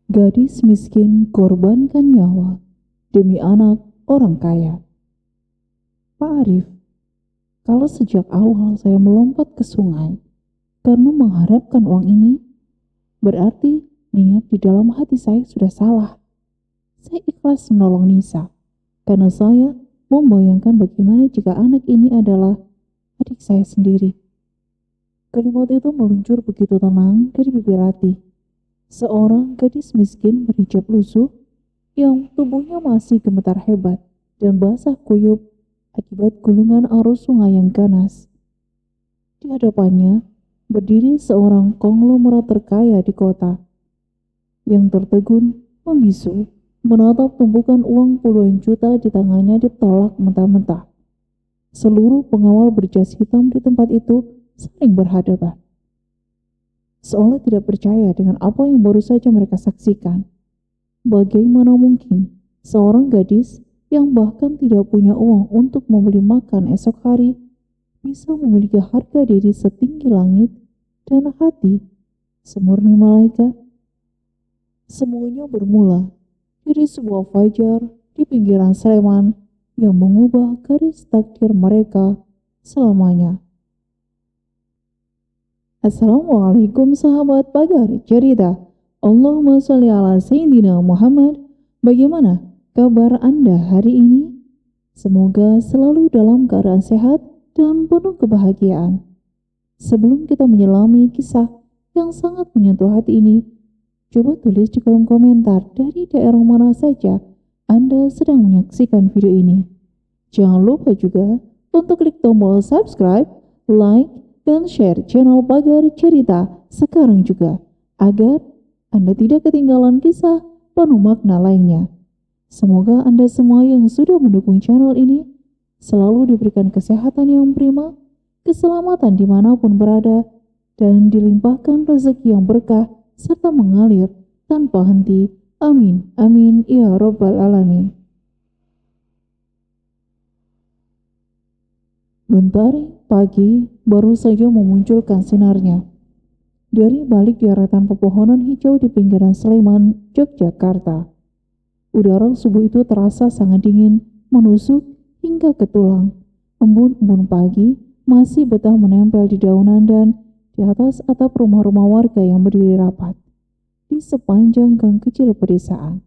Gadis miskin korbankan nyawa demi anak orang kaya. Pak Arif, kalau sejak awal saya melompat ke sungai karena mengharapkan uang ini, berarti niat di dalam hati saya sudah salah. Saya ikhlas menolong Nisa karena saya membayangkan bagaimana jika anak ini adalah adik saya sendiri. Kalimat itu meluncur begitu tenang dari bibir Ratih, seorang gadis miskin berhijab lusuh yang tubuhnya masih gemetar hebat dan basah kuyup akibat gulungan arus sungai yang ganas. Di hadapannya berdiri seorang konglomerat terkaya di kota yang tertegun, membisu, menatap tumpukan uang puluhan juta di tangannya ditolak mentah-mentah. Seluruh pengawal berjas hitam di tempat itu saling berhadapan, seolah tidak percaya dengan apa yang baru saja mereka saksikan. Bagaimana mungkin seorang gadis yang bahkan tidak punya uang untuk membeli makan esok hari bisa memiliki harga diri setinggi langit dan hati semurni malaikat? Semuanya bermula dari sebuah fajar di pinggiran Sleman yang mengubah garis takdir mereka selamanya. Assalamualaikum sahabat Pagar Cerita. Allahumma sholli ala Sayyidina Muhammad. Bagaimana kabar Anda hari ini? Semoga selalu dalam keadaan sehat dan penuh kebahagiaan. Sebelum kita menyelami kisah yang sangat menyentuh hati ini, coba tulis di kolom komentar dari daerah mana saja Anda sedang menyaksikan video ini. Jangan lupa juga untuk klik tombol subscribe, like, dan share channel Pagar Cerita sekarang juga, agar Anda tidak ketinggalan kisah penuh makna lainnya. Semoga Anda semua yang sudah mendukung channel ini selalu diberikan kesehatan yang prima, keselamatan dimanapun berada, dan dilimpahkan rezeki yang berkah serta mengalir tanpa henti. Amin, amin, ya Rabbal Alamin. Mentari pagi baru saja memunculkan sinarnya dari balik deretan pepohonan hijau di pinggiran Sleman, Yogyakarta. Udara subuh itu terasa sangat dingin, menusuk hingga ke tulang. Embun-embun pagi masih betah menempel di daunan dan di atas atap rumah-rumah warga yang berdiri rapat di sepanjang gang kecil pedesaan.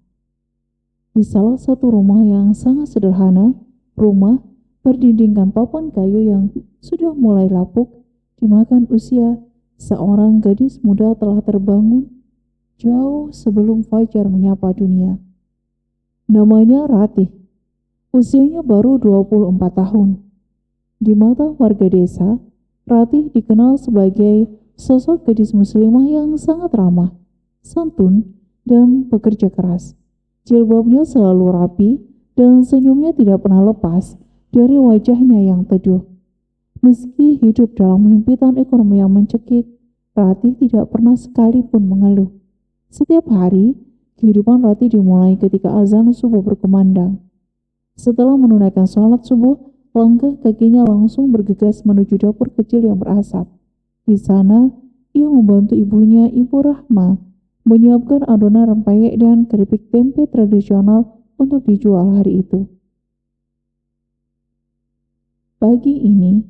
Di salah satu rumah yang sangat sederhana, rumah berdindingkan papan kayu yang sudah mulai lapuk dimakan usia, seorang gadis muda telah terbangun jauh sebelum fajar menyapa dunia. Namanya Ratih, usianya baru 24 tahun. Di mata warga desa, Ratih dikenal sebagai sosok gadis muslimah yang sangat ramah, santun, dan pekerja keras. Jilbabnya selalu rapi dan senyumnya tidak pernah lepas dari wajahnya yang teduh. Meski hidup dalam himpitan ekonomi yang mencekik, Ratih tidak pernah sekalipun mengeluh. Setiap hari, kehidupan Ratih dimulai ketika azan subuh berkumandang. Setelah menunaikan sholat subuh, langkah kakinya langsung bergegas menuju dapur kecil yang berasap. Di sana, ia membantu ibunya, Ibu Rahma, menyiapkan adonan rempeyek dan keripik tempe tradisional untuk dijual hari itu. Pagi ini,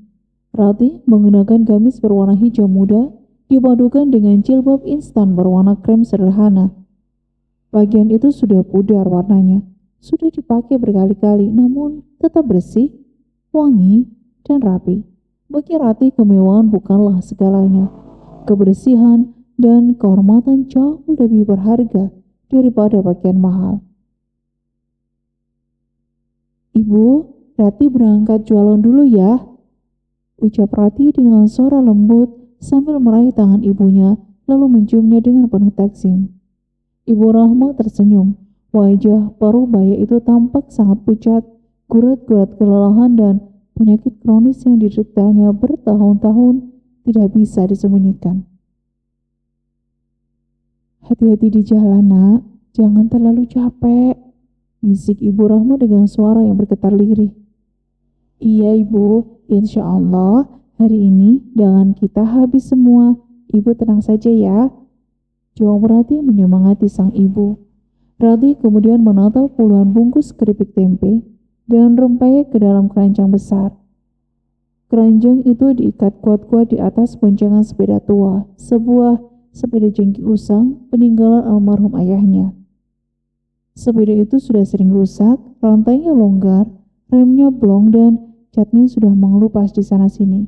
Ratih menggunakan gamis berwarna hijau muda dipadukan dengan jilbab instan berwarna krem sederhana. Bagian itu sudah pudar warnanya, sudah dipakai berkali-kali, namun tetap bersih, wangi, dan rapi. Bagi Ratih, kemewahan bukanlah segalanya. Kebersihan dan kehormatan jauh lebih berharga daripada pakaian mahal. Ibu, Ratih berangkat jualan dulu ya, ucap Ratih dengan suara lembut sambil meraih tangan ibunya lalu menciumnya dengan penuh takzim. Ibu Rahma tersenyum. Wajah parubaya itu tampak sangat pucat, gurat-gurat kelelahan dan penyakit kronis yang dideritanya bertahun-tahun tidak bisa disembunyikan. Hati-hati di jalan, nak. Jangan terlalu capek, bisik Ibu Rahma dengan suara yang bergetar lirih. Iya Ibu, insya Allah hari ini dagangan kita habis semua. Ibu tenang saja ya. Jawab Rati menyemangati sang ibu. Rati kemudian menata puluhan bungkus keripik tempe dan rempeyek ke dalam keranjang besar. Keranjang itu diikat kuat-kuat di atas boncengan sepeda tua, sebuah sepeda jengki usang peninggalan almarhum ayahnya. Sepeda itu sudah sering rusak, rantainya longgar, remnya blong dan catnya sudah mengelupas di sana-sini.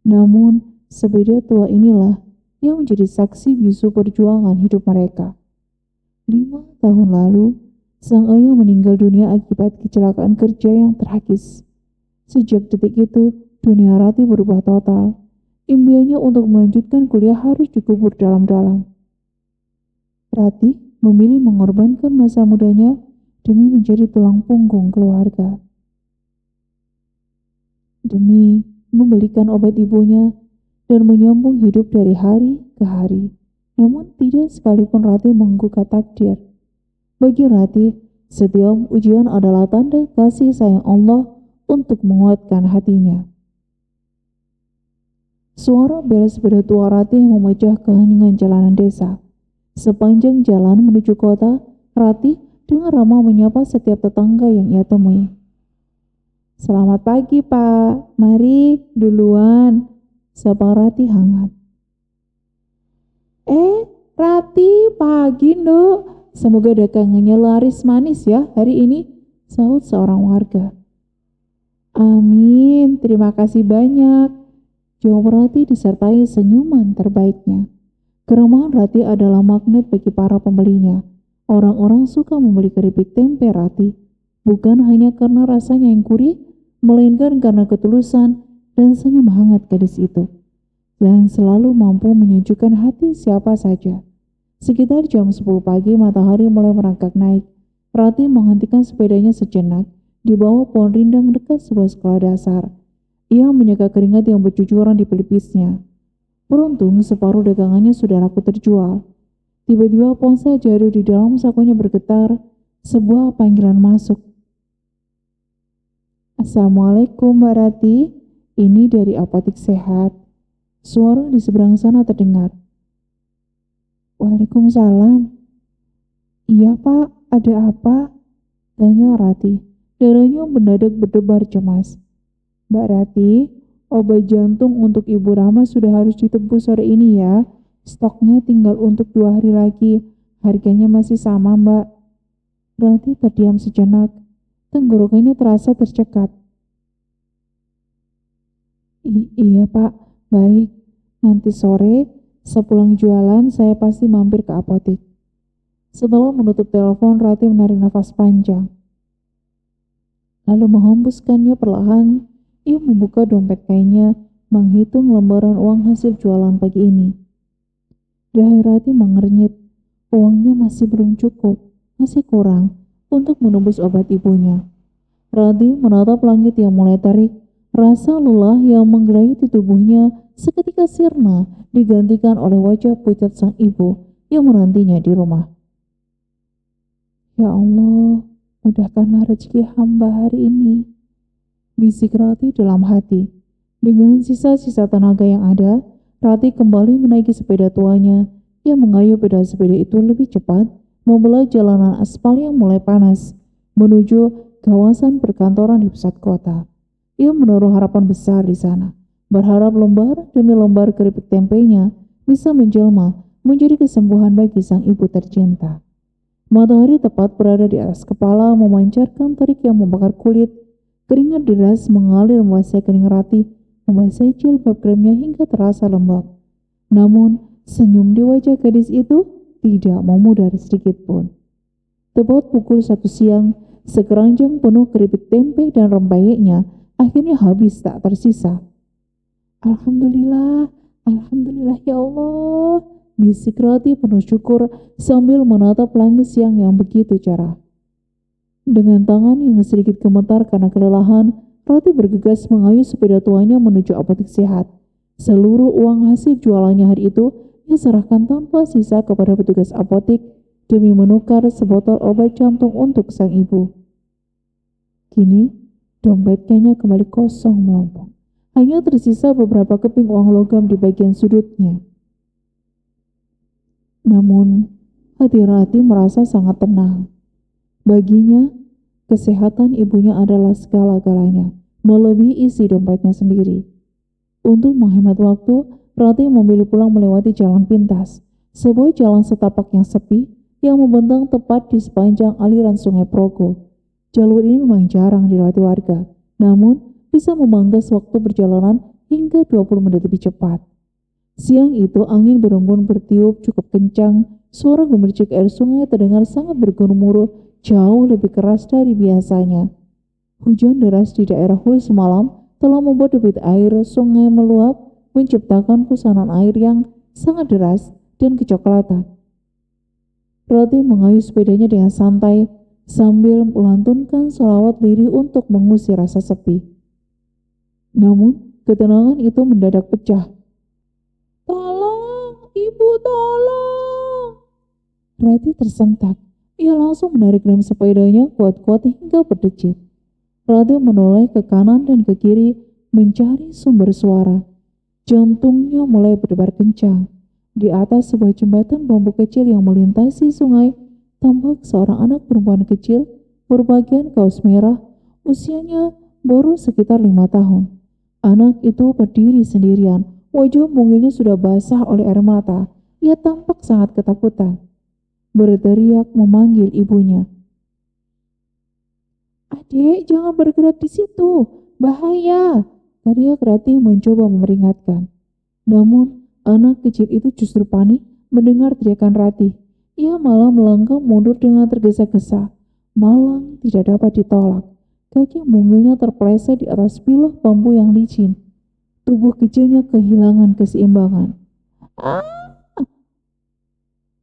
Namun, sepeda tua inilah yang menjadi saksi bisu perjuangan hidup mereka. 5 tahun lalu, sang ayah meninggal dunia akibat kecelakaan kerja yang tragis. Sejak detik itu, dunia Rati berubah total. Impiannya untuk melanjutkan kuliah harus dikubur dalam-dalam. Rati memilih mengorbankan masa mudanya demi menjadi tulang punggung keluarga. Demi membelikan obat ibunya dan menyambung hidup dari hari ke hari. Namun tidak sekalipun Rati menggugat takdir. Bagi Rati, setiap ujian adalah tanda kasih sayang Allah untuk menguatkan hatinya. Suara bel sepeda tua Rati memecah keheningan jalanan desa. Sepanjang jalan menuju kota, Rati dengan ramah menyapa setiap tetangga yang ia temui. "Selamat pagi, Pak. Mari duluan," sapa Rati hangat. Rati, pagi, Nduk. Semoga dagangannya laris manis ya hari ini," sahut seorang warga. "Amin, terima kasih banyak," jawab Rati disertai senyuman terbaiknya. Keramahan Rati adalah magnet bagi para pembelinya. Orang-orang suka membeli keripik tempe Rati, bukan hanya karena rasanya yang gurih, melainkan karena ketulusan dan senyum hangat gadis itu, yang selalu mampu menyejukkan hati siapa saja. Sekitar jam 10 pagi, matahari mulai merangkak naik. Rati menghentikan sepedanya sejenak di bawah pohon rindang dekat sebuah sekolah dasar. Ia menyeka keringat yang bercucuran di pelipisnya. Beruntung separuh dagangannya sudah laku terjual. Tiba-tiba ponsel jadul di dalam sakunya bergetar. Sebuah panggilan masuk. "Assalamualaikum Mbak Rati, ini dari Apotik Sehat." Suara di seberang sana terdengar. "Waalaikumsalam." "Iya Pak, ada apa?" tanya Rati. Darahnya mendadak berdebar cemas. "Mbak Rati, obat jantung untuk Ibu Rama sudah harus ditebus sore ini ya. Stoknya tinggal untuk 2 hari lagi. Harganya masih sama, Mbak." Rati terdiam sejenak. Tenggorokannya terasa tercekat. Iya Pak, baik. Nanti sore, sepulang jualan, saya pasti mampir ke apotek." Setelah menutup telepon, Rati menarik nafas panjang. Lalu menghembuskannya perlahan, ia membuka dompet kainnya, menghitung lembaran uang hasil jualan pagi ini. Dahi Rati mengernyit, uangnya masih belum cukup, masih kurang untuk menembus obat ibunya. Rati menatap langit yang mulai terik, rasa lelah yang menggelayuti tubuhnya seketika sirna digantikan oleh wajah pucat sang ibu yang menantinya di rumah. "Ya Allah, mudahkanlah rezeki hamba hari ini," bisik Rati dalam hati. Dengan sisa-sisa tenaga yang ada, Rati kembali menaiki sepeda tuanya yang mengayuh pedal sepeda itu lebih cepat, membelah jalanan aspal yang mulai panas, menuju kawasan perkantoran di pusat kota. Ia menaruh harapan besar di sana, berharap lembar demi lembar keripik tempenya bisa menjelma menjadi kesembuhan bagi sang ibu tercinta. Matahari tepat berada di atas kepala, memancarkan terik yang membakar kulit. Keringat deras mengalir membasahi kening Rati, membasahi jilbab kremnya hingga terasa lembab. Namun, senyum di wajah gadis itu tidak memudar sedikit pun. Tepat pukul 1 siang, sekeranjang penuh keripik tempe dan rempeyeknya akhirnya habis tak tersisa. "Alhamdulillah, Alhamdulillah ya Allah," bisik Rati penuh syukur sambil menatap langit siang yang begitu cerah. Dengan tangan yang sedikit gemetar karena kelelahan, Rati bergegas mengayuh sepeda tuanya menuju apotek sehat. Seluruh uang hasil jualannya hari itu ia serahkan tanpa sisa kepada petugas apotek demi menukar sebotol obat jantung untuk sang ibu. Kini, dompetnya kembali kosong melompong. Hanya tersisa beberapa keping uang logam di bagian sudutnya. Namun, hati Rati merasa sangat tenang. Baginya, kesehatan ibunya adalah segala-galanya, melebihi isi dompetnya sendiri. Untuk menghemat waktu, Rati memilih pulang melewati jalan pintas, sebuah jalan setapak yang sepi yang membentang tepat di sepanjang aliran Sungai Progo. Jalur ini memang jarang dilewati warga, namun bisa memangkas waktu perjalanan hingga 20 menit lebih cepat. Siang itu angin berembun bertiup cukup kencang, suara gemericik air sungai terdengar sangat bergemuruh jauh lebih keras dari biasanya. Hujan deras di daerah Hulu semalam telah membuat debit air sungai meluap, menciptakan pusaran air yang sangat deras dan kecoklatan. Rati mengayuh sepedanya dengan santai sambil melantunkan sholawat lirih untuk mengusir rasa sepi. Namun, ketenangan itu mendadak pecah. "Tolong, ibu, tolong!" Rati tersentak. Ia langsung menarik rem sepedanya kuat-kuat hingga berdecit. Rati menoleh ke kanan dan ke kiri mencari sumber suara. Jantungnya mulai berdebar kencang. Di atas sebuah jembatan bambu kecil yang melintasi sungai, tampak seorang anak perempuan kecil berpakaian kaos merah, usianya baru sekitar 5 tahun. Anak itu berdiri sendirian, wajah mungilnya sudah basah oleh air mata. Ia tampak sangat ketakutan. Berteriak memanggil ibunya. "Adik, jangan bergerak di situ, bahaya!" Teriak Rati mencoba memperingatkan. Namun, anak kecil itu justru panik mendengar teriakan Rati. Ia malah melangkah mundur dengan tergesa-gesa. Malang tidak dapat ditolak. Kaki mungilnya terpeleset di atas bilah bambu yang licin. Tubuh kecilnya kehilangan keseimbangan. Ah!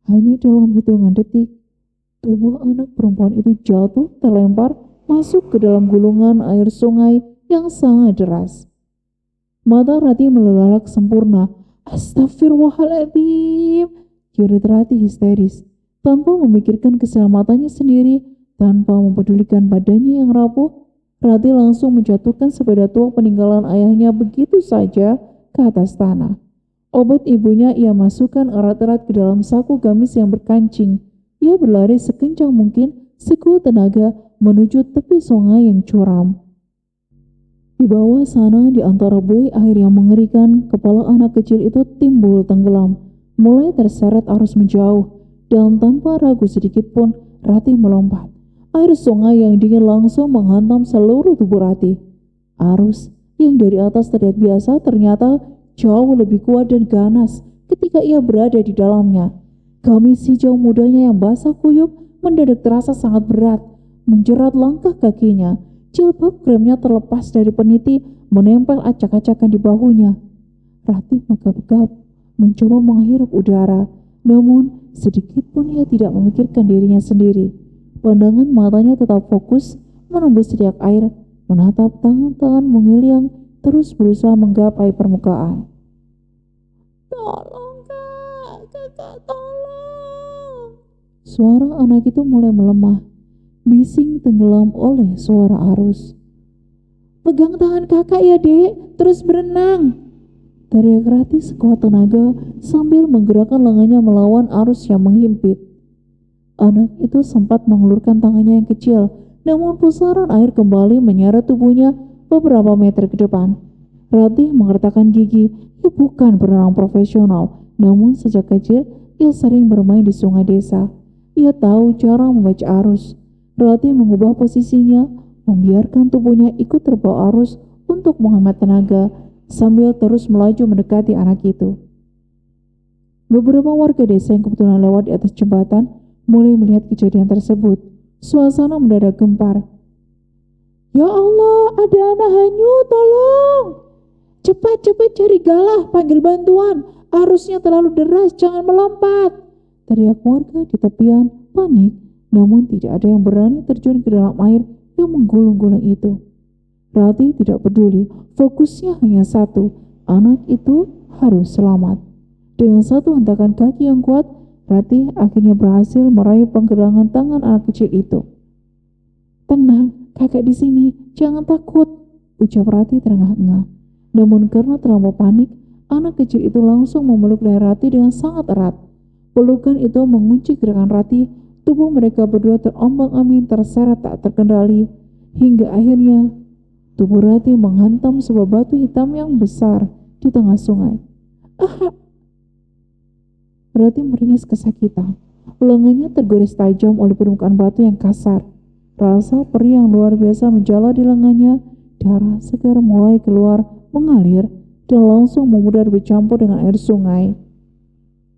Hanya dalam hitungan detik, tubuh anak perempuan itu jatuh terlempar masuk ke dalam gulungan air sungai yang sangat deras. Mata Rati melelalak sempurna. "Astagfirullahaladzim!" jerit Rati histeris. Tanpa memikirkan keselamatannya sendiri, tanpa mempedulikan badannya yang rapuh, Rati langsung menjatuhkan sepeda tua peninggalan ayahnya begitu saja ke atas tanah. Obat ibunya ia masukkan erat-erat ke dalam saku gamis yang berkancing. Ia berlari sekencang mungkin, sekuat tenaga menuju tepi sungai yang curam. Di bawah sana, di antara buih air yang mengerikan, kepala anak kecil itu timbul tenggelam, mulai terseret arus menjauh, dan tanpa ragu sedikit pun, Rati melompat. Air sungai yang dingin langsung menghantam seluruh tubuh Rati. Arus yang dari atas terlihat biasa ternyata jauh lebih kuat dan ganas ketika ia berada di dalamnya. Gamis hijau mudanya yang basah kuyup mendadak terasa sangat berat, menjerat langkah kakinya. Jilbab kremnya terlepas dari peniti, menempel acak-acakan di bahunya. Rati megap-megap, mencoba menghirup udara, namun sedikit pun ia tidak memikirkan dirinya sendiri. Pandangan matanya tetap fokus menembus riak air, menatap tangan-tangan mungil yang terus berusaha menggapai permukaan. "Tolong, Kak, Kakak, tolong!" Suara anak itu mulai melemah, bising tenggelam oleh suara arus. "Pegang tangan kakak ya, Dek, terus berenang!" Teriak Rati sekuat tenaga sambil menggerakkan lengannya melawan arus yang menghimpit. Anak itu sempat mengulurkan tangannya yang kecil, namun pusaran air kembali menyeret tubuhnya beberapa meter ke depan. Rati mengertakkan gigi. Ia bukan berenang profesional, namun sejak kecil ia sering bermain di sungai desa. Ia tahu cara membaca arus. Rati mengubah posisinya, membiarkan tubuhnya ikut terbawa arus untuk menghemat tenaga, sambil terus melaju mendekati anak itu. Beberapa warga desa yang kebetulan lewat di atas jembatan mulai melihat kejadian tersebut. Suasana mendadak gempar. "Ya Allah, ada anak hanyut, tolong! Cepat cari galah, panggil bantuan. Arusnya terlalu deras, jangan melompat!" Teriak warga di tepian, panik. Namun tidak ada yang berani terjun ke dalam air yang menggulung-gulung itu. Rati tidak peduli, fokusnya hanya satu, anak itu harus selamat. Dengan satu hentakan kaki yang kuat, Rati akhirnya berhasil meraih penggelangan tangan anak kecil itu. "Tenang, kakak di sini, jangan takut," ucap Rati terengah-engah. Namun karena terlalu panik, anak kecil itu langsung memeluk leher Rati dengan sangat erat. Pelukan itu mengunci gerakan Rati. Tubuh mereka berdua terombang-ambing, terseret tak terkendali, hingga akhirnya tubuh Rati menghantam sebuah batu hitam yang besar di tengah sungai. Ah! Rati meringis kesakitan. Lengannya tergores tajam oleh permukaan batu yang kasar. Rasa perih yang luar biasa menjala di lengannya. Darah segar mulai keluar, mengalir, dan langsung memudar bercampur dengan air sungai.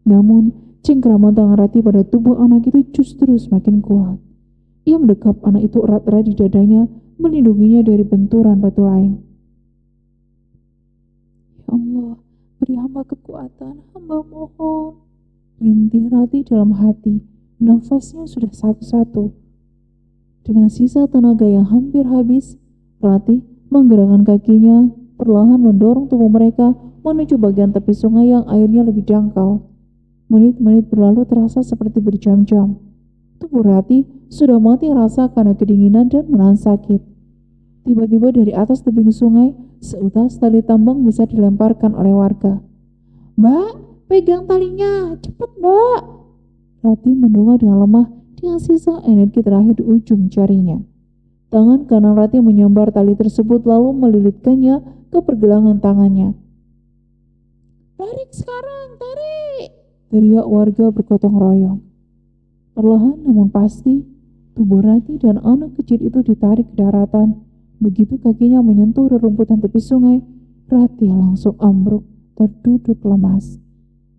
Namun, cengkraman tangan Rati pada tubuh anak itu justru semakin kuat. Ia mendekap anak itu erat-erat di dadanya, melindunginya dari benturan batu lain. Ya Allah, beri hamba kekuatan, hamba mohon. Rintih Rati dalam hati, nafasnya sudah satu-satu. Dengan sisa tenaga yang hampir habis, Rati menggerakkan kakinya, perlahan mendorong tubuh mereka menuju bagian tepi sungai yang airnya lebih dangkal. Menit-menit berlalu terasa seperti berjam-jam. Tubuh Rati sudah mati rasa karena kedinginan dan menahan sakit. Tiba-tiba dari atas tebing sungai, seutas tali tambang besar dilemparkan oleh warga. "Mbak, pegang talinya, cepat Mbak!" Rati mendongak dengan lemah dengan sisa energi terakhir di ujung jarinya. Tangan kanan Rati menyambar tali tersebut lalu melilitkannya ke pergelangan tangannya. "Tarik sekarang, tarik!" teriak warga bergotong royong. Perlahan namun pasti, tubuh Rati dan anak kecil itu ditarik ke daratan. Begitu kakinya menyentuh rerumputan tepi sungai, Rati langsung ambruk, terduduk lemas.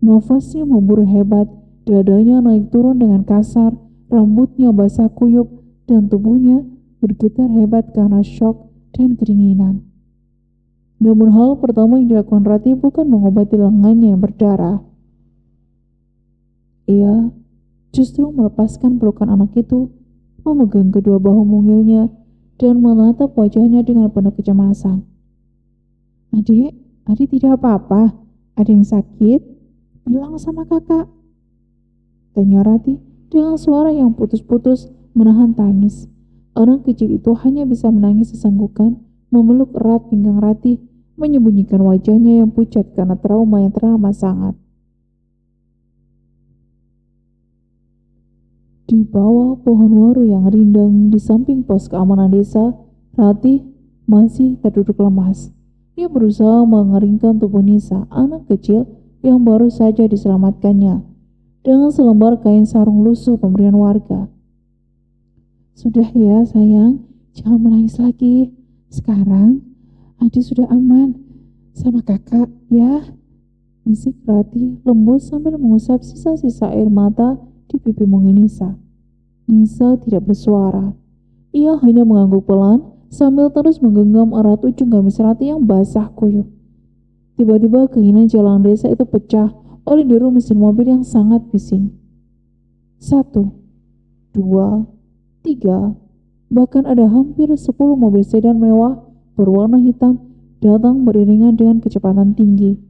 Nafasnya memburu hebat, dadanya naik turun dengan kasar, rambutnya basah kuyup, dan tubuhnya bergetar hebat karena syok dan kedinginan. Namun hal pertama yang dilakukan Rati bukan mengobati lengannya yang berdarah. Ia justru melepaskan pelukan anak itu, memegang kedua bahu mungilnya, dan menatap wajahnya dengan penuh kecemasan. "Adik, adik tidak apa-apa? Ada yang sakit? Bilang sama kakak," tanya Rati dengan suara yang putus-putus menahan tangis. Anak kecil itu hanya bisa menangis sesenggukan, memeluk erat pinggang Rati, menyembunyikan wajahnya yang pucat karena trauma yang teramat sangat. Di bawah pohon waru yang rindang di samping pos keamanan desa, Rati masih terduduk lemas. Ia berusaha mengeringkan tubuh Nisa, anak kecil yang baru saja diselamatkannya, dengan selembar kain sarung lusuh pemberian warga. "Sudah ya sayang, jangan menangis lagi. Sekarang adik sudah aman sama kakak ya," bisik Rati lembut sambil mengusap sisa-sisa air mata di pipi mungil Nisa. Nisa tidak bersuara. Ia hanya mengangguk pelan sambil terus menggenggam erat ujung gamis Rati yang basah kuyup. Tiba-tiba keinginan jalan desa itu pecah oleh deru mesin mobil yang sangat bising. 1, 2, 3, bahkan ada hampir 10 mobil sedan mewah berwarna hitam datang beriringan dengan kecepatan tinggi.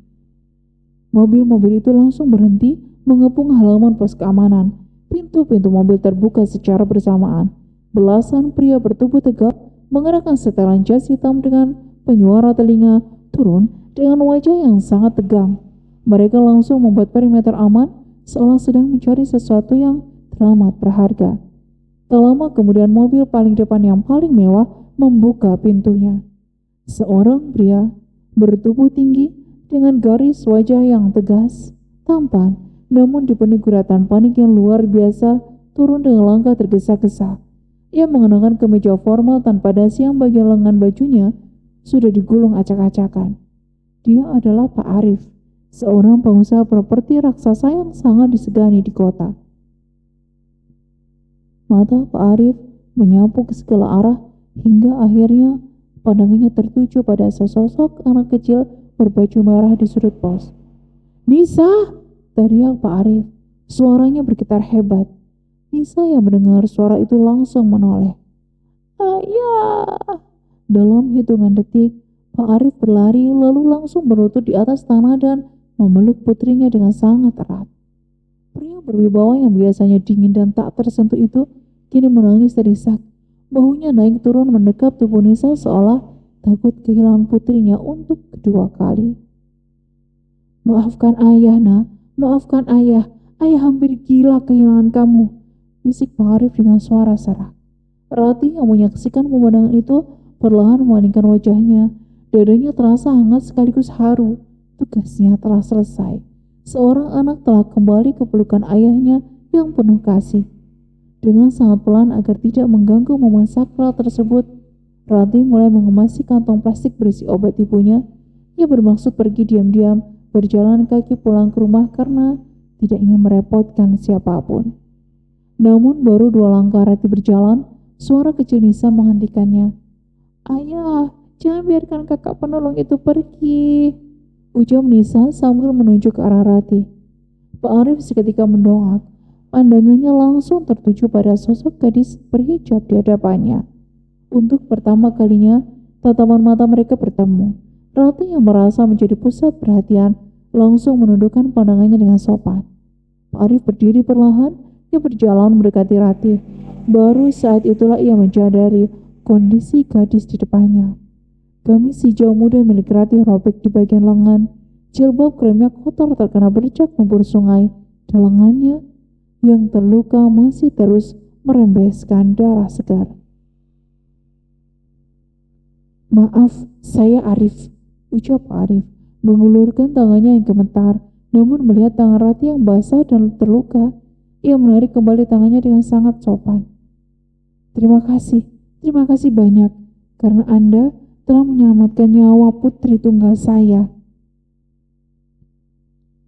Mobil-mobil itu langsung berhenti mengepung halaman pos keamanan. Pintu-pintu mobil terbuka secara bersamaan. Belasan pria bertubuh tegap mengenakan setelan jas hitam dengan penyuara telinga turun dengan wajah yang sangat tegang. Mereka langsung membuat perimeter aman seolah sedang mencari sesuatu yang teramat berharga. Tak lama kemudian mobil paling depan yang paling mewah membuka pintunya. Seorang pria bertubuh tinggi dengan garis wajah yang tegas, tampan, namun dipenuhi guratan panik yang luar biasa turun dengan langkah tergesa-gesa. Ia mengenakan kemeja formal tanpa dasi yang bagian lengan bajunya sudah digulung acak-acakan. Dia adalah Pak Arif, seorang pengusaha properti raksasa yang sangat disegani di kota. Mata Pak Arif menyapu ke segala arah hingga akhirnya pandangannya tertuju pada sesosok anak kecil berbaju merah di sudut pos. "Nisa!" teriak Pak Arif. Suaranya bergetar hebat. Nisa yang mendengar suara itu langsung menoleh. "Ayah!" Dalam hitungan detik, Pak Arif berlari lalu langsung berlutut di atas tanah dan memeluk putrinya dengan sangat erat. Pria berwibawa yang biasanya dingin dan tak tersentuh itu kini menangis terisak. Bahunya naik turun mendekap tubuh Nisa seolah takut kehilangan putrinya untuk kedua kali. "Maafkan ayah, nak. Maafkan ayah. Ayah hampir gila kehilangan kamu, bisik Pak Arif dengan suara serak. Rati yang menyaksikan pemandangan itu perlahan memalingkan wajahnya. Dadanya terasa hangat sekaligus haru. Tugasnya telah selesai. Seorang anak telah kembali ke pelukan ayahnya yang penuh kasih. Dengan sangat pelan agar tidak mengganggu momen sakral tersebut, Rati mulai mengemasi kantong plastik berisi obat ibunya. Ia bermaksud pergi diam-diam, berjalan kaki pulang ke rumah karena tidak ingin merepotkan siapapun. Namun baru 2 langkah Rati berjalan, suara kecil Nisa menghentikannya. "Ayah, jangan biarkan kakak penolong itu pergi," ujar Nisa sambil menunjuk ke arah Rati. Pak Arif seketika mendongak. Pandangannya langsung tertuju pada sosok gadis berhijab di hadapannya. Untuk pertama kalinya, tatapan mata mereka bertemu. Rati yang merasa menjadi pusat perhatian langsung menundukkan pandangannya dengan sopan. Pak Arif berdiri perlahan, ia berjalan mendekati Rati. Baru saat itulah ia menyadari kondisi gadis di depannya. Gamis hijau muda milik Rati robek di bagian lengan. Jilbab kremnya kotor terkena bercak lumpur sungai dan lengannya yang terluka masih terus merembeskan darah segar. "Maaf, saya Arif," ucap Arif, mengulurkan tangannya yang gemetar. Namun melihat tangan Rati yang basah dan terluka, ia menarik kembali tangannya dengan sangat sopan. Terima kasih banyak, karena Anda telah menyelamatkan nyawa putri tunggal saya."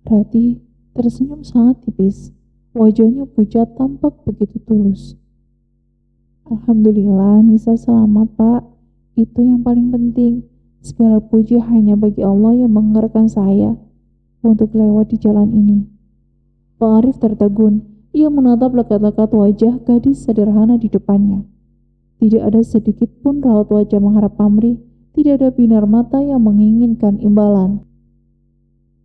Rati tersenyum sangat tipis. Wajahnya pucat tampak begitu tulus. "Alhamdulillah Nisa selamat, Pak. Itu yang paling penting. Segala puji hanya bagi Allah yang mengerakkan saya untuk lewat di jalan ini." Pak Arif tertegun. Ia menatap lekat-lekat wajah gadis sederhana di depannya. Tidak ada sedikit pun raut wajah mengharap pamrih. Tidak ada binar mata yang menginginkan imbalan.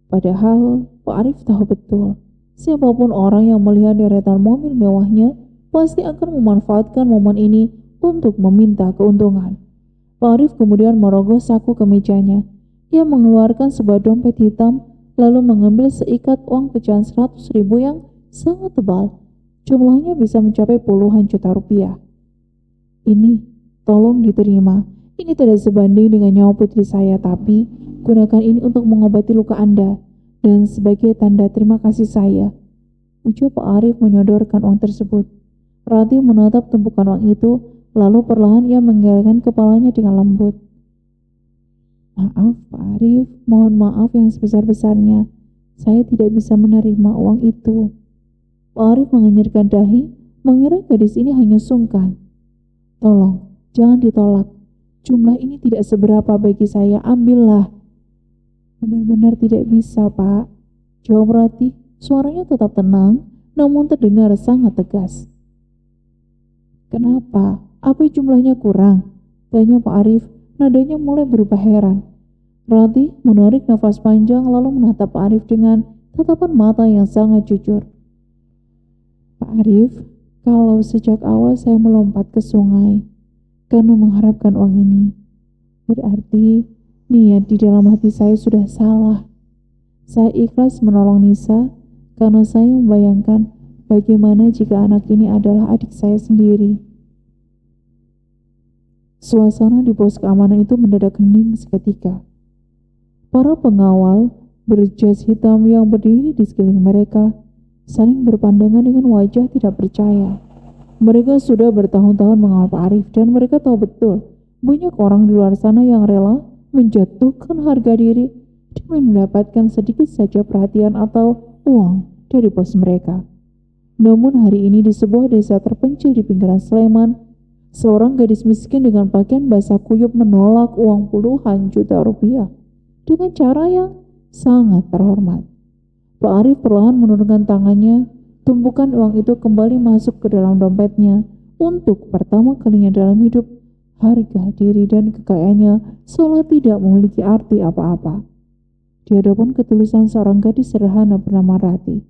Padahal Pak Arif tahu betul, siapapun orang yang melihat deretan mobil mewahnya pasti akan memanfaatkan momen ini untuk meminta keuntungan. Pak Arif kemudian merogoh saku kemejanya. Ia mengeluarkan sebuah dompet hitam, lalu mengambil seikat uang pecahan 100.000 yang sangat tebal. Jumlahnya bisa mencapai puluhan juta rupiah. "Ini, tolong diterima. Ini tidak sebanding dengan nyawa putri saya, tapi gunakan ini untuk mengobati luka Anda dan sebagai tanda terima kasih saya," ucap Pak Arif menyodorkan uang tersebut. Rati menatap tumpukan uang itu, lalu perlahan ia menggelengkan kepalanya dengan lembut. "Maaf Pak Arif, mohon maaf yang sebesar-besarnya. Saya tidak bisa menerima uang itu." Pak Arif mengenyirkan dahi, mengira gadis ini hanya sungkan. "Tolong, jangan ditolak. Jumlah ini tidak seberapa bagi saya, ambillah." "Benar-benar tidak bisa, Pak," jawab Rati. Suaranya tetap tenang, namun terdengar sangat tegas. "Kenapa? Apa jumlahnya kurang?" tanya Pak Arif. Nadanya mulai berubah heran. Rati menarik nafas panjang lalu menatap Pak Arif dengan tatapan mata yang sangat jujur. "Pak Arif, kalau sejak awal saya melompat ke sungai karena mengharapkan uang ini, berarti niat di dalam hati saya sudah salah. Saya ikhlas menolong Nisa karena saya membayangkan bagaimana jika anak ini adalah adik saya sendiri." Suasana di pos keamanan itu mendadak hening seketika. Para pengawal berjas hitam yang berdiri di sekeliling mereka saling berpandangan dengan wajah tidak percaya. Mereka sudah bertahun-tahun mengawal Pak Arif dan mereka tahu betul banyak orang di luar sana yang rela menjatuhkan harga diri demi mendapatkan sedikit saja perhatian atau uang dari bos mereka. Namun hari ini di sebuah desa terpencil di pinggiran Sleman, seorang gadis miskin dengan pakaian basah kuyup menolak uang puluhan juta rupiah dengan cara yang sangat terhormat. Pak Arif perlahan menurunkan tangannya. Tumpukan uang itu kembali masuk ke dalam dompetnya. Untuk pertama kalinya dalam hidup, harga diri dan kekayaannya seolah tidak memiliki arti apa-apa di hadapan ketulusan seorang gadis sederhana bernama Rati.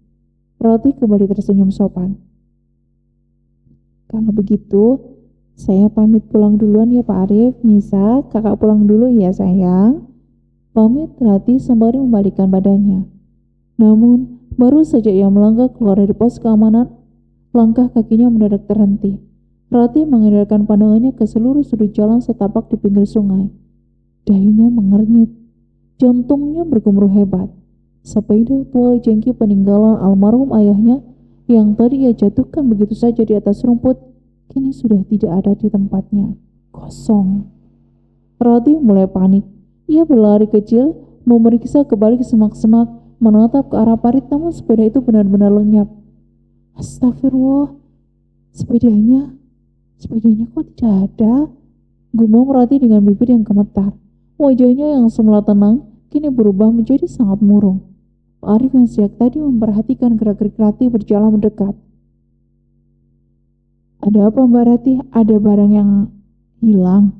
Rati kembali tersenyum sopan. "Kalau begitu, saya pamit pulang duluan ya Pak Arif. Nisa, kakak pulang dulu ya sayang." Pamit Rati sembari membalikkan badannya. Namun Baru saja ia melangkah keluar dari pos keamanan, langkah kakinya mendadak terhenti. Rati mengendalikan pandangannya ke seluruh sudut jalan setapak di pinggir sungai. Dahinya mengernyit, jantungnya bergemuruh hebat. Sepeda tua jengki peninggalan almarhum ayahnya yang tadi ia jatuhkan begitu saja di atas rumput, kini sudah tidak ada di tempatnya. Kosong. Rati mulai panik. Ia berlari kecil, memeriksa kebalik semak-semak, menatap ke arah parit, namun sepeda itu benar-benar lenyap. Astagfirullah, sepedanya kok tidak ada? Gumam Rati dengan bibir yang gemetar. Wajahnya yang semula tenang, kini berubah menjadi sangat murung. Pak Arif yang sejak tadi memperhatikan gerak-gerik Rati berjalan mendekat. Ada apa Mbak Rati? Ada barang yang hilang?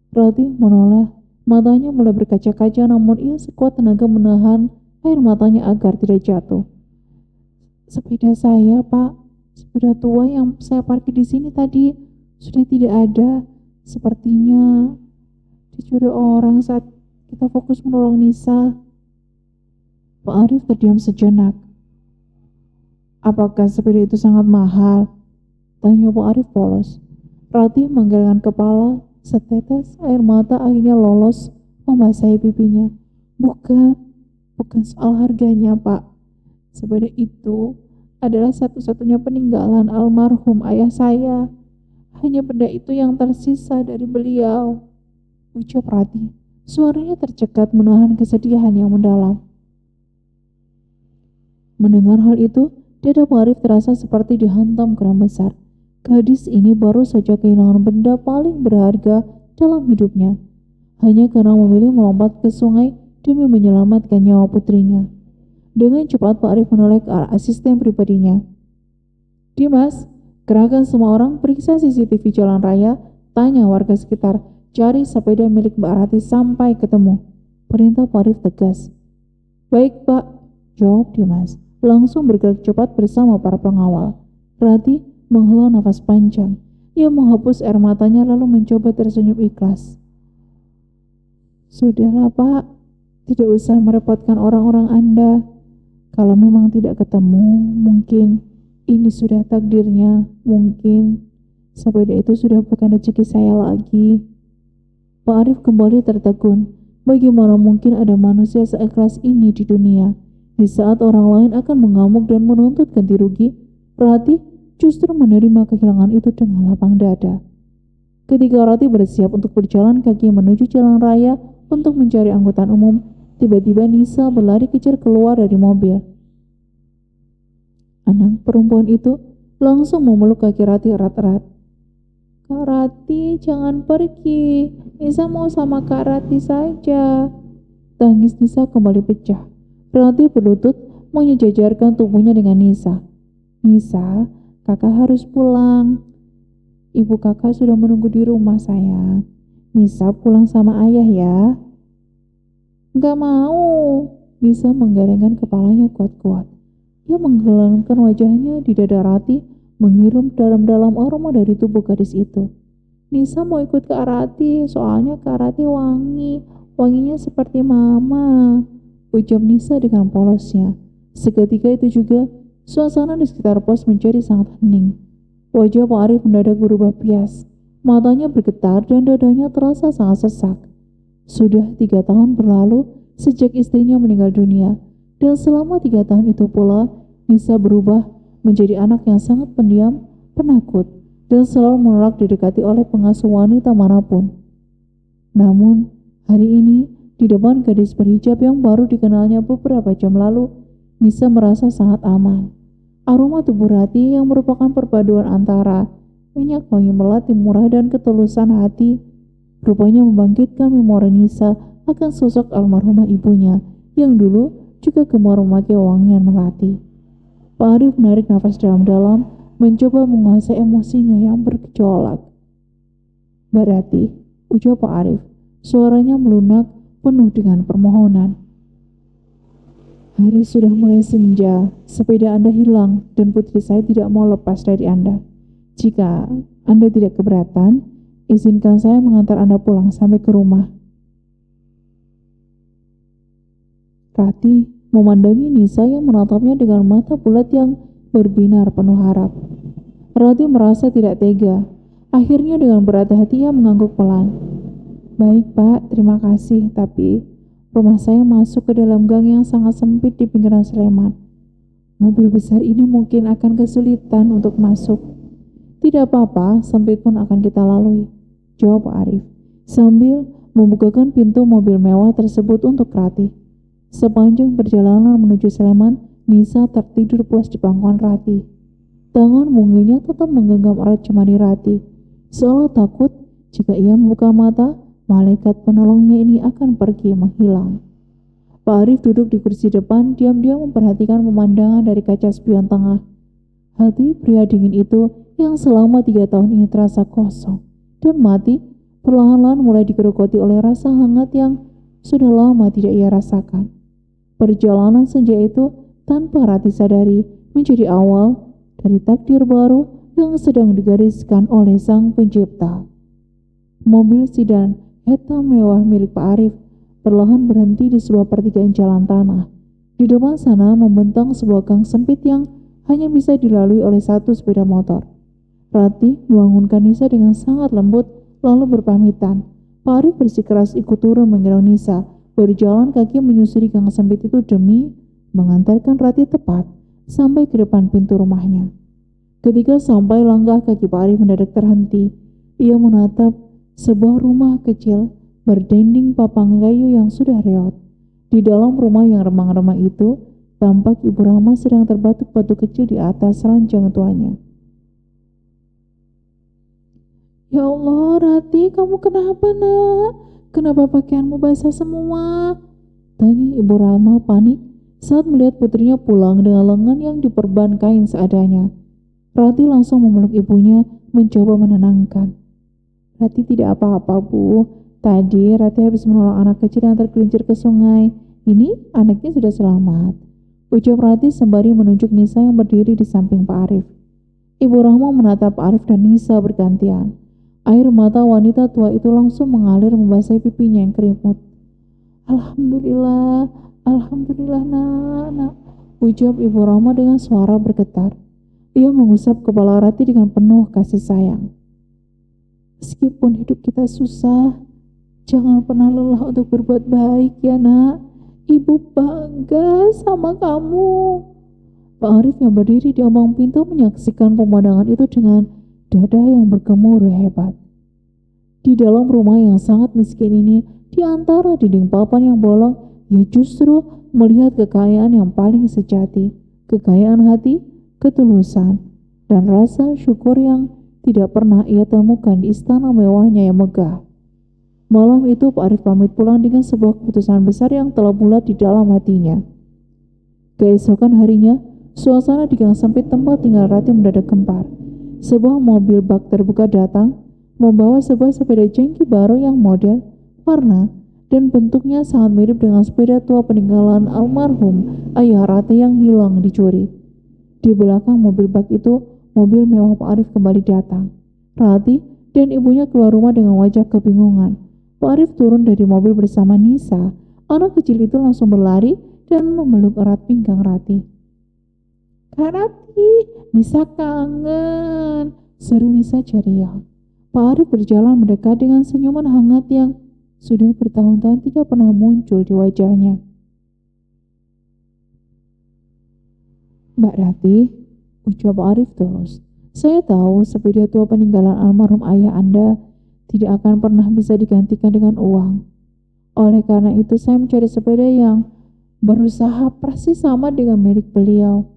Rati menoleh, matanya mulai berkaca-kaca, namun ia sekuat tenaga menahan air matanya agar tidak jatuh. Sepeda saya, Pak. Sepeda tua yang saya parkir di sini tadi sudah tidak ada. Sepertinya dicuri orang saat kita fokus menolong Nisa. Pak Arif terdiam sejenak. Apakah sepeda itu sangat mahal? Tanya Pak Arif polos. Rati menggelengkan kepala, setetes air mata akhirnya lolos membasahi pipinya. Bukan soal harganya, Pak. Sepeda itu adalah satu-satunya peninggalan almarhum ayah saya. Hanya benda itu yang tersisa dari beliau, ucap Rati. Suaranya tercekat menahan kesedihan yang mendalam. Mendengar hal itu, dada Pak Arif terasa seperti dihantam keran besar. Gadis ini baru saja kehilangan benda paling berharga dalam hidupnya, hanya karena memilih melompat ke sungai demi menyelamatkan nyawa putrinya. Dengan cepat Pak Arif menoleh ke arah asisten pribadinya. Dimas, kerahkan semua orang periksa CCTV jalan raya, tanya warga sekitar, cari sepeda milik Mbak Rati sampai ketemu. Perintah Pak Arif tegas. Baik Pak, jawab Dimas. Langsung bergerak cepat bersama para pengawal. Rati menghela nafas panjang. Ia menghapus air matanya lalu mencoba tersenyum ikhlas. Sudahlah Pak, tidak usah merepotkan orang-orang Anda. Kalau memang tidak ketemu, mungkin ini sudah takdirnya. Mungkin sepeda itu sudah bukan rezeki saya lagi. Pak Arif kembali tertegun. Bagaimana mungkin ada manusia seikhlas ini di dunia? Di saat orang lain akan mengamuk dan menuntut ganti rugi, Rati justru menerima kehilangan itu dengan lapang dada. Ketika Rati bersiap untuk berjalan kaki menuju jalan raya untuk mencari angkutan umum, tiba-tiba Nisa berlari kejar keluar dari mobil. Anak perempuan itu langsung memeluk kaki Rati erat-erat. Kak Rati, jangan pergi. Nisa mau sama Kak Rati saja. Tangis Nisa kembali pecah. Rati berlutut menyejajarkan tubuhnya dengan Nisa. Nisa, kakak harus pulang. Ibu kakak sudah menunggu di rumah, sayang. Nisa pulang sama ayah ya. Gak mau. Nisa menggelengkan kepalanya kuat-kuat. Ia menggelengkan wajahnya di dada Rati, menghirup dalam-dalam aroma dari tubuh gadis itu. Nisa mau ikut ke Rati, soalnya Kak Rati wangi. Wanginya seperti mama, ucap Nisa dengan polosnya. Seketika itu juga, suasana di sekitar pos menjadi sangat hening. Wajah Pak Arif mendadak berubah pias. Matanya bergetar dan dadanya terasa sangat sesak. Sudah 3 tahun berlalu sejak istrinya meninggal dunia. Dan selama 3 tahun itu pula, Nisa berubah menjadi anak yang sangat pendiam, penakut, dan selalu menolak didekati oleh pengasuh wanita manapun. Namun, hari ini, di depan gadis berhijab yang baru dikenalnya beberapa jam lalu, Nisa merasa sangat aman. Aroma tubuh Rati yang merupakan perpaduan antara minyak wangi melati murah dan ketulusan hati, rupanya membangkitkan memori Nisa akan sosok almarhumah ibunya yang dulu juga gemar memakai wangian melati. Pak Arif menarik nafas dalam-dalam, mencoba menguasai emosinya yang bergejolak. Mbak Rati, ucap Pak Arif, suaranya melunak penuh dengan permohonan. Hari sudah mulai senja, sepeda Anda hilang dan putri saya tidak mau lepas dari Anda. Jika Anda tidak keberatan, izinkan saya mengantar Anda pulang sampai ke rumah. Rati, memandangi Nisa yang menatapnya dengan mata bulat yang berbinar penuh harap. Rati merasa tidak tega. Akhirnya dengan berat hati ia mengangguk pelan. Baik Pak, terima kasih, tapi rumah saya masuk ke dalam gang yang sangat sempit di pinggiran Sleman. Mobil besar ini mungkin akan kesulitan untuk masuk. Tidak apa-apa, sempit pun akan kita lalui, jawab Pak Arif, sambil membukakan pintu mobil mewah tersebut untuk Rati. Sepanjang perjalanan menuju Sleman, Nisa tertidur pulas di pangkuan Rati. Tangan mungilnya tetap menggenggam erat jemari Rati, seolah takut jika ia membuka mata, malaikat penolongnya ini akan pergi menghilang. Pak Arif duduk di kursi depan, diam-diam memperhatikan pemandangan dari kaca spion tengah. Hati pria dingin itu yang selama 3 tahun ini terasa kosong dan mati, perlahan-lahan mulai digerogoti oleh rasa hangat yang sudah lama tidak ia rasakan. Perjalanan senja itu tanpa Rati sadari menjadi awal dari takdir baru yang sedang digariskan oleh Sang Pencipta. Mobil sedan hitam mewah milik Pak Arif perlahan berhenti di sebuah pertigaan jalan tanah. Di depan sana membentang sebuah gang sempit yang hanya bisa dilalui oleh satu sepeda motor. Rati membangunkan Nisa dengan sangat lembut lalu berpamitan. Pak Arif bersikeras ikut turun menggendong Nisa, berjalan kaki menyusuri gang sempit itu demi mengantarkan Rati tepat sampai ke depan pintu rumahnya. Ketika sampai, langkah kaki Pak Arif mendadak terhenti. Ia menatap sebuah rumah kecil berdinding papan kayu yang sudah reot. Di dalam rumah yang remang-remang itu, tampak Ibu Rahma sedang terbatuk-batuk kecil di atas ranjang tuanya. Ya Allah, Rati, kamu kenapa nak? Kenapa pakaianmu basah semua? Tanya Ibu Rahma panik saat melihat putrinya pulang dengan lengan yang diperban kain seadanya. Rati langsung memeluk ibunya, mencoba menenangkan. Rati tidak apa-apa, Bu. Tadi Rati habis menolong anak kecil yang tergelincir ke sungai. Ini anaknya sudah selamat, ucap Rati sembari menunjuk Nisa yang berdiri di samping Pak Arif. Ibu Rahma menatap Pak Arif dan Nisa bergantian. Air mata wanita tua itu langsung mengalir membasahi pipinya yang kerimut. Alhamdulillah, Alhamdulillah nak, ucap Ibu Rahma dengan suara bergetar. Ia mengusap kepala Rati dengan penuh kasih sayang. Meskipun hidup kita susah, jangan pernah lelah untuk berbuat baik ya nak. Ibu bangga sama kamu. Pak Arif yang berdiri di ambang pintu menyaksikan pemandangan itu dengan dada yang bergemuruh hebat. Di dalam rumah yang sangat miskin ini, di antara dinding papan yang bolong, ia justru melihat kekayaan yang paling sejati, kekayaan hati, ketulusan, dan rasa syukur yang tidak pernah ia temukan di istana mewahnya yang megah. Malam itu Pak Arif pamit pulang dengan sebuah keputusan besar yang telah bulat di dalam hatinya. Keesokan harinya, suasana di gang sempit tempat tinggal Rati mendadak gempar. Sebuah mobil bak terbuka datang, membawa sebuah sepeda jangki baru yang model, warna, dan bentuknya sangat mirip dengan sepeda tua peninggalan almarhum ayah Rati yang hilang dicuri. Di belakang mobil bak itu, mobil mewah Pak Arif kembali datang. Rati dan ibunya keluar rumah dengan wajah kebingungan. Pak Arif turun dari mobil bersama Nisa. Anak kecil itu langsung berlari dan memeluk erat pinggang Rati. Kak Rati, Nisa kangen, seru Nisa ceria. Pak Arif berjalan mendekat dengan senyuman hangat yang sudah bertahun-tahun tidak pernah muncul di wajahnya. Mbak Rati, ucap Pak Arif tulus. Saya tahu sepeda tua peninggalan almarhum ayah Anda tidak akan pernah bisa digantikan dengan uang. Oleh karena itu saya mencari sepeda yang berusaha persis sama dengan milik beliau.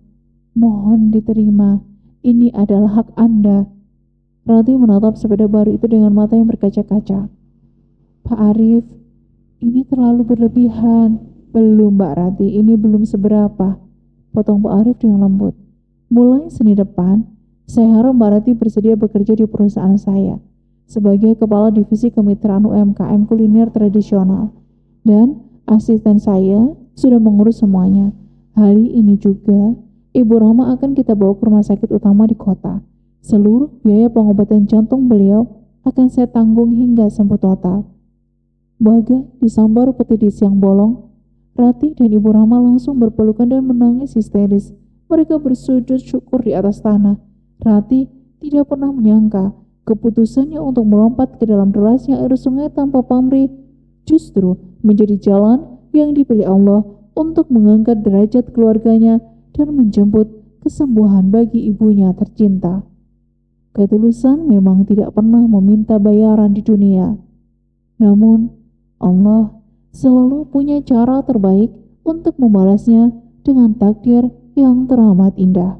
Mohon diterima, ini adalah hak Anda. Rati menatap sepeda baru itu dengan mata yang berkaca-kaca. Pak Arif, ini terlalu berlebihan. Belum Mbak Rati, ini belum seberapa, potong Pak Arif dengan lembut. Mulai Senin depan, saya harap Mbak Rati bersedia bekerja di perusahaan saya sebagai kepala divisi kemitraan UMKM kuliner tradisional, dan asisten saya sudah mengurus semuanya. Hari ini juga Ibu Rahma akan kita bawa ke rumah sakit utama di kota. Seluruh biaya pengobatan jantung beliau akan saya tanggung hingga sembuh total. Baga disambar peti di siang bolong. Ratih dan Ibu Rama langsung berpelukan dan menangis histeris. Mereka bersujud syukur di atas tanah. Ratih tidak pernah menyangka keputusannya untuk melompat ke dalam derasnya air sungai tanpa pamrih justru menjadi jalan yang dipilih Allah untuk mengangkat derajat keluarganya dan menjemput kesembuhan bagi ibunya tercinta. Ketulusan memang tidak pernah meminta bayaran di dunia. Namun, Allah selalu punya cara terbaik untuk membalasnya dengan takdir yang teramat indah.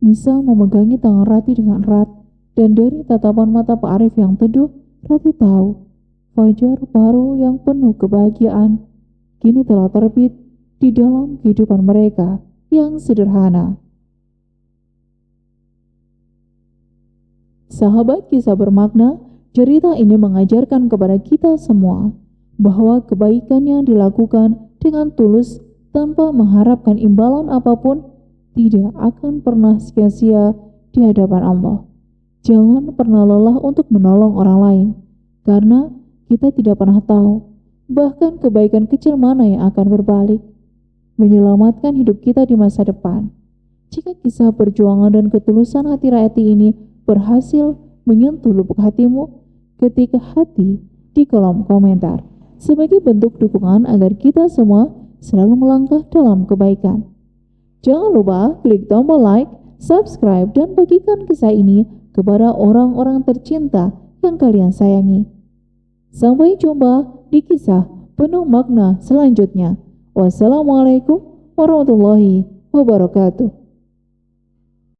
Nisa memegangi tangan Ratih dengan erat, dan dari tatapan mata Pak Arif yang teduh, Ratih tahu fajar baru yang penuh kebahagiaan kini telah terbit di dalam kehidupan mereka yang sederhana. Sahabat kisah bermakna, cerita ini mengajarkan kepada kita semua bahwa kebaikan yang dilakukan dengan tulus tanpa mengharapkan imbalan apapun tidak akan pernah sia-sia di hadapan Allah. Jangan pernah lelah untuk menolong orang lain, karena kita tidak pernah tahu bahkan kebaikan kecil mana yang akan berbalik, menyelamatkan hidup kita di masa depan. Jika kisah perjuangan dan ketulusan hati Ratih ini berhasil menyentuh lubuk hatimu, ketik hati di kolom komentar sebagai bentuk dukungan agar kita semua selalu melangkah dalam kebaikan. Jangan lupa klik tombol like, subscribe, dan bagikan kisah ini kepada orang-orang tercinta yang kalian sayangi. Sampai jumpa di kisah penuh makna selanjutnya. Wassalamualaikum warahmatullahi wabarakatuh.